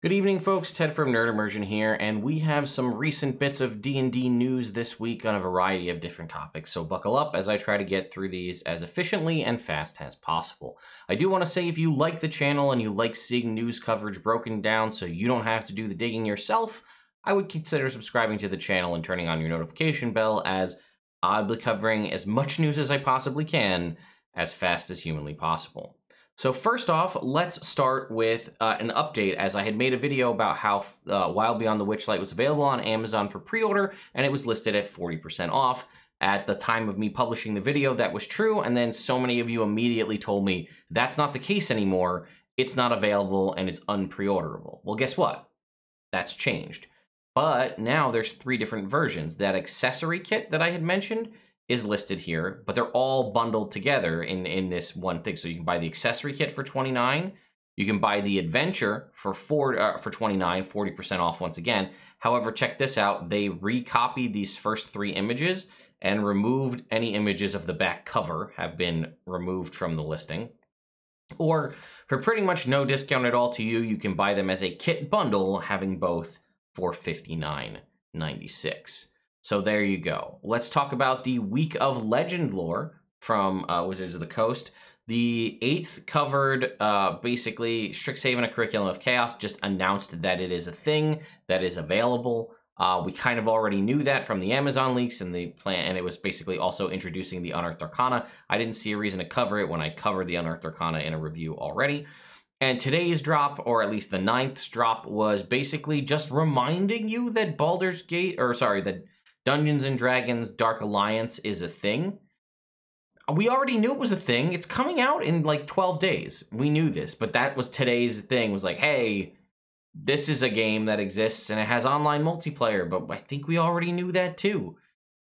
Good evening, folks. Ted from Immersion here, and we have some recent bits of D&D news this week on a variety of different topics, so buckle up as I try to get through these as efficiently and fast as possible. I do want to say if you like the channel and you like seeing news coverage broken down so you don't have to do the digging yourself, I would consider subscribing to the channel and turning on your notification bell, as I'll be covering as much news as I possibly can as fast as humanly possible. So first off, let's start with an update, as I had made a video about how Wild Beyond the Witchlight was available on Amazon for pre-order, and it was listed at 40% off. At the time of me publishing the video, that was true, and then so many of you immediately told me that's not the case anymore, it's not available, and it's unpre-orderable. Well, guess what? That's changed. But now there's 3 different versions. That accessory kit that I had mentioned is listed here, but they're all bundled together in this one thing. So you can buy the accessory kit for $29. You can buy the adventure for $29, 40% off once again. However, check this out. They recopied these first 3 images and removed any images of the back cover have been removed from the listing. Or for pretty much no discount at all to you, you can buy them as a kit bundle, having both for $59.96. So there you go. Let's talk about the Week of Legend lore from Wizards of the Coast. The 8th covered basically Strixhaven, a Curriculum of Chaos, just announced that it is a thing that is available. We kind of already knew that from the Amazon leaks and the plan, and it was basically also introducing the Unearthed Arcana. I didn't see a reason to cover it when I covered the Unearthed Arcana in a review already. And today's drop, or at least the 9th drop, was basically just reminding you that that Dungeons & Dragons Dark Alliance is a thing. We already knew it was a thing. It's coming out in like 12 days. We knew this, but that was today's thing. Was like, hey, this is a game that exists and it has online multiplayer, but I think we already knew that too.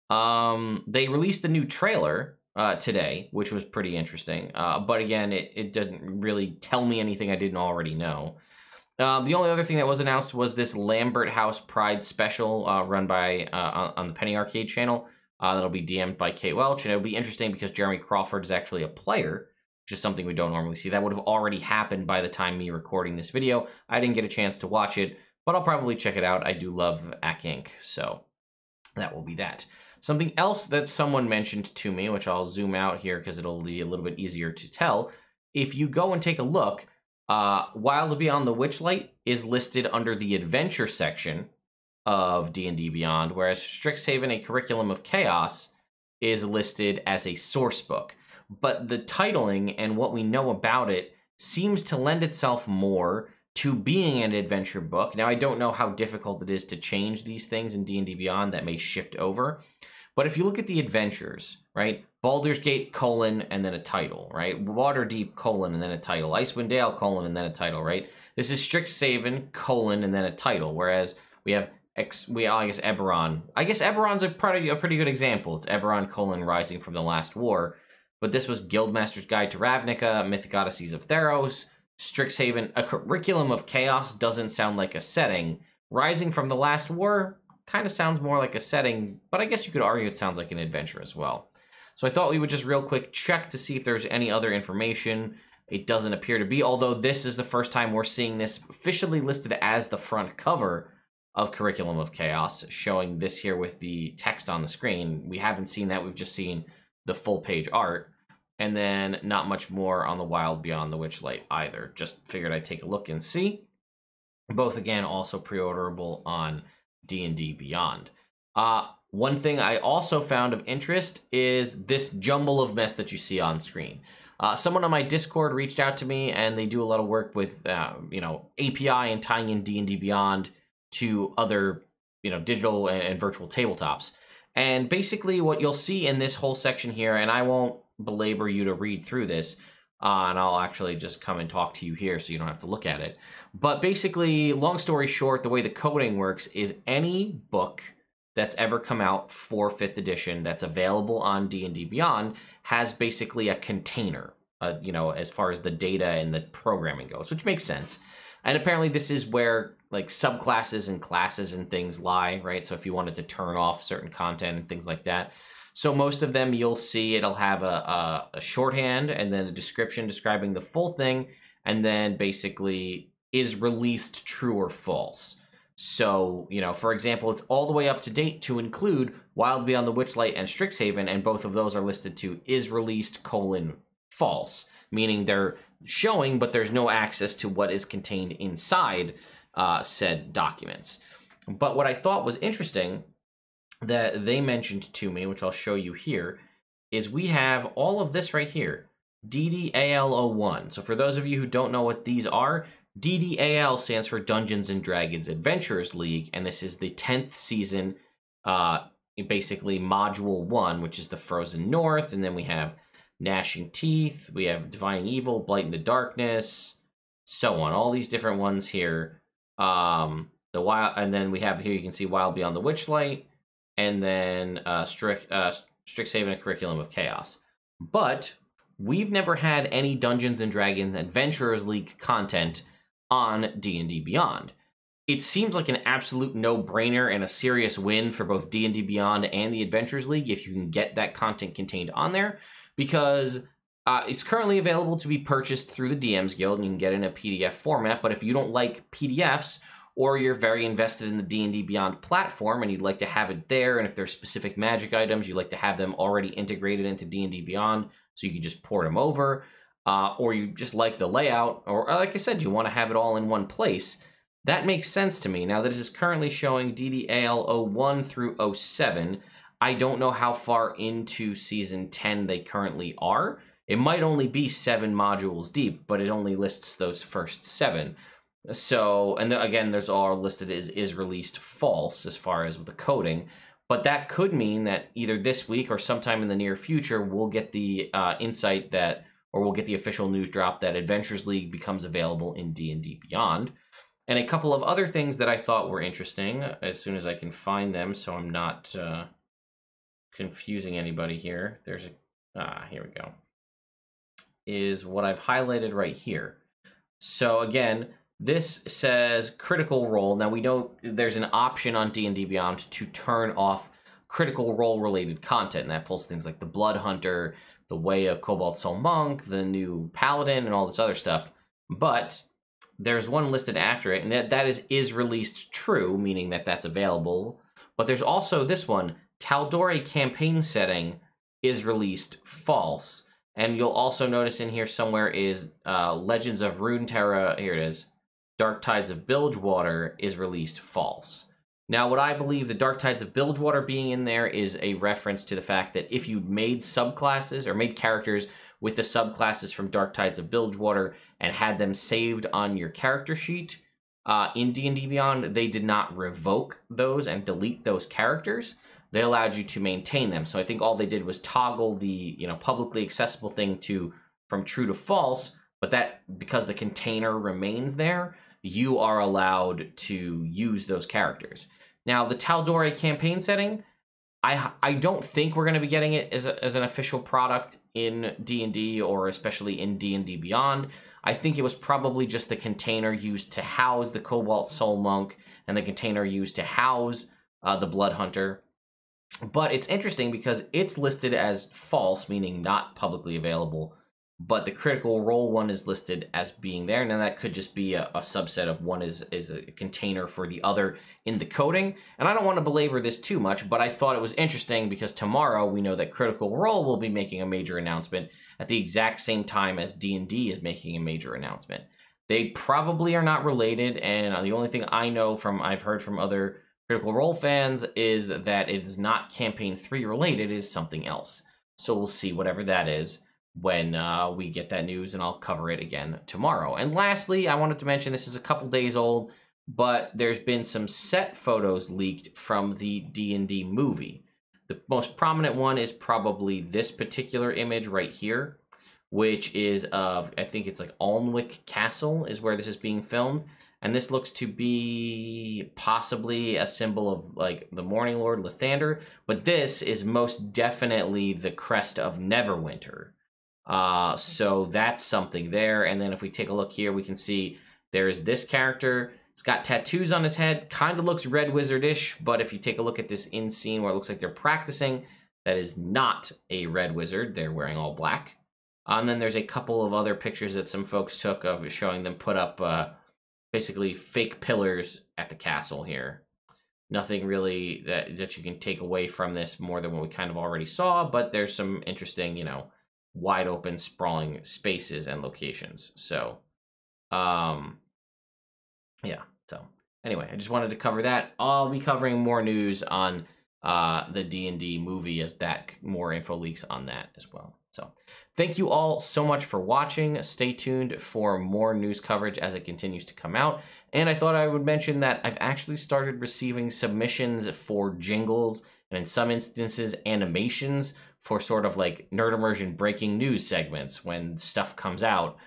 They released a new trailer today, which was pretty interesting. But again, it doesn't really tell me anything I didn't already know. The only other thing that was announced was this Lambert House Pride special run by on the Penny Arcade channel. That'll be DM'd by Kate Welch, and it'll be interesting because Jeremy Crawford is actually a player, which is something we don't normally see. That would have already happened by the time me recording this video. I didn't get a chance to watch it, but I'll probably check it out. I do love Ak Inc., so that will be that. Something else that someone mentioned to me, which I'll zoom out here because it'll be a little bit easier to tell. If you go and take a look, Wild Beyond the Witchlight is listed under the Adventure section of D&D Beyond, whereas Strixhaven, a Curriculum of Chaos, is listed as a source book. But the titling and what we know about it seems to lend itself more to being an adventure book. Now, I don't know how difficult it is to change these things in D&D Beyond. That may shift over. But if you look at the adventures, right? Baldur's Gate, and then a title, right? Waterdeep, and then a title. Icewind Dale, and then a title, right? This is Strixhaven, and then a title. Whereas we have, I guess Eberron. I guess Eberron's a pretty good example. It's Eberron, Rising from the Last War. But this was Guildmaster's Guide to Ravnica, Mythic Odysseys of Theros, Strixhaven, a Curriculum of Chaos doesn't sound like a setting. Rising from the Last War kind of sounds more like a setting, but I guess you could argue it sounds like an adventure as well. So I thought we would just real quick check to see if there's any other information. It doesn't appear to be, although this is the first time we're seeing this officially listed as the front cover of Curriculum of Chaos, showing this here with the text on the screen. We haven't seen that. We've just seen the full page art. And then not much more on the Wild Beyond the Witchlight either. Just figured I'd take a look and see. Both, again, also pre-orderable on D&D Beyond. One thing I also found of interest is this jumble of mess that you see on screen. Someone on my Discord reached out to me, and they do a lot of work with, API and tying in D&D Beyond to other, digital and virtual tabletops. And basically what you'll see in this whole section here, and I won't belabor you to read through this, and I'll actually just come and talk to you here so you don't have to look at it. But basically, long story short, the way the coding works is any book that's ever come out for 5th edition that's available on D&D Beyond has basically a container, as far as the data and the programming goes, which makes sense. And apparently this is where like subclasses and classes and things lie, right? So if you wanted to turn off certain content and things like that. So most of them you'll see it'll have a shorthand and then a description describing the full thing, and then basically is released true or false. So, you know, for example, it's all the way up to date to include Wild Beyond the Witchlight and Strixhaven, and both of those are listed to is released : false, meaning they're showing, but there's no access to what is contained inside said documents. But what I thought was interesting that they mentioned to me, which I'll show you here, is we have all of this right here, DDAL01. So for those of you who don't know what these are, DDAL stands for Dungeons and Dragons Adventurers League, and this is the 10th season, basically Module 1, which is the Frozen North, and then we have Gnashing Teeth, we have Divine Evil, Blight into Darkness, so on. All these different ones here. And then we have here, you can see Wild Beyond the Witchlight, and then Strixhaven, a Curriculum of Chaos. But we've never had any Dungeons and Dragons Adventurers League content on D&D Beyond. It seems like an absolute no-brainer and a serious win for both D&D Beyond and the Adventurers League if you can get that content contained on there, because it's currently available to be purchased through the DMs Guild, and you can get it in a PDF format. But if you don't like PDFs, or you're very invested in the D&D Beyond platform and you'd like to have it there, and if there's specific magic items, you'd like to have them already integrated into D&D Beyond so you can just port them over, or you just like the layout, or like I said, you want to have it all in one place, that makes sense to me. Now, this is currently showing DDAL01 through 07. I don't know how far into Season 10 they currently are. It might only be 7 modules deep, but it only lists those first 7. So, and again, there's all listed as is released false as far as with the coding, but that could mean that either this week or sometime in the near future, we'll get the insight that, or we'll get the official news drop that Adventures League becomes available in D&D Beyond. And a couple of other things that I thought were interesting, as soon as I can find them, so I'm not confusing anybody here. There's a, here we go, is what I've highlighted right here. So again, this says Critical Role. Now, we know there's an option on D&D Beyond to turn off Critical Role related content, and that pulls things like the Blood Hunter, the Way of Cobalt Soul Monk, the new Paladin, and all this other stuff. But there's one listed after it, and that is released true, meaning that that's available. But there's also this one, Tal'Dorei Campaign Setting is released false. And you'll also notice in here somewhere is Legends of Runeterra, here it is, Dark Tides of Bilgewater is released false. Now, what I believe the Dark Tides of Bilgewater being in there is a reference to the fact that if you made subclasses or made characters with the subclasses from Dark Tides of Bilgewater and had them saved on your character sheet in D&D Beyond, they did not revoke those and delete those characters. They allowed you to maintain them. So I think all they did was toggle the publicly accessible thing from true to false, but that because the container remains there, you are allowed to use those characters. Now, the Tal'Dorei Campaign Setting, I don't think we're going to be getting it as an official product in D&D, or especially in D&D Beyond. I think it was probably just the container used to house the Cobalt Soul Monk and the container used to house the Blood Hunter. But it's interesting because it's listed as false, meaning not publicly available, but the Critical Role one is listed as being there. Now, that could just be a subset of one is a container for the other in the coding. And I don't want to belabor this too much, but I thought it was interesting because tomorrow we know that Critical Role will be making a major announcement at the exact same time as D&D is making a major announcement. They probably are not related, and the only thing I know I've heard from other Critical Role fans is that it is not Campaign 3 related, it is something else. So we'll see whatever that is when we get that news, and I'll cover it again tomorrow. And lastly, I wanted to mention, this is a couple days old, but there's been some set photos leaked from the D&D movie. The most prominent one is probably this particular image right here, which is of, I think it's like Alnwick Castle is where this is being filmed. And this looks to be possibly a symbol of like the Morning Lord Lathander, but this is most definitely the crest of Neverwinter. So that's something there. And then if we take a look here, we can see there's this character. He's got tattoos on his head, kind of looks Red Wizard-ish, but if you take a look at this in scene where it looks like they're practicing, that is not a Red Wizard. They're wearing all black. And then there's a couple of other pictures that some folks took of showing them put up basically fake pillars at the castle here. Nothing really that you can take away from this more than what we kind of already saw, but there's some interesting, you know, wide open, sprawling spaces and locations. So, yeah. So anyway, I just wanted to cover that. I'll be covering more news on the D&D movie as that more info leaks on that as well. So thank you all so much for watching. Stay tuned for more news coverage as it continues to come out. And I thought I would mention that I've actually started receiving submissions for jingles and in some instances animations for sort of like Nerd Immersion breaking news segments when stuff comes out.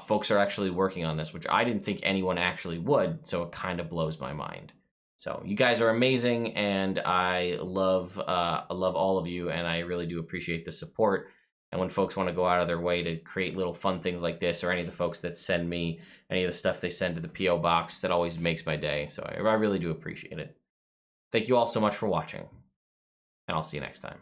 Folks are actually working on this, which I didn't think anyone actually would, so it kind of blows my mind. So you guys are amazing, and I love all of you, and I really do appreciate the support. And when folks want to go out of their way to create little fun things like this, or any of the folks that send me any of the stuff they send to the P.O. box, that always makes my day. So I really do appreciate it. Thank you all so much for watching, and I'll see you next time.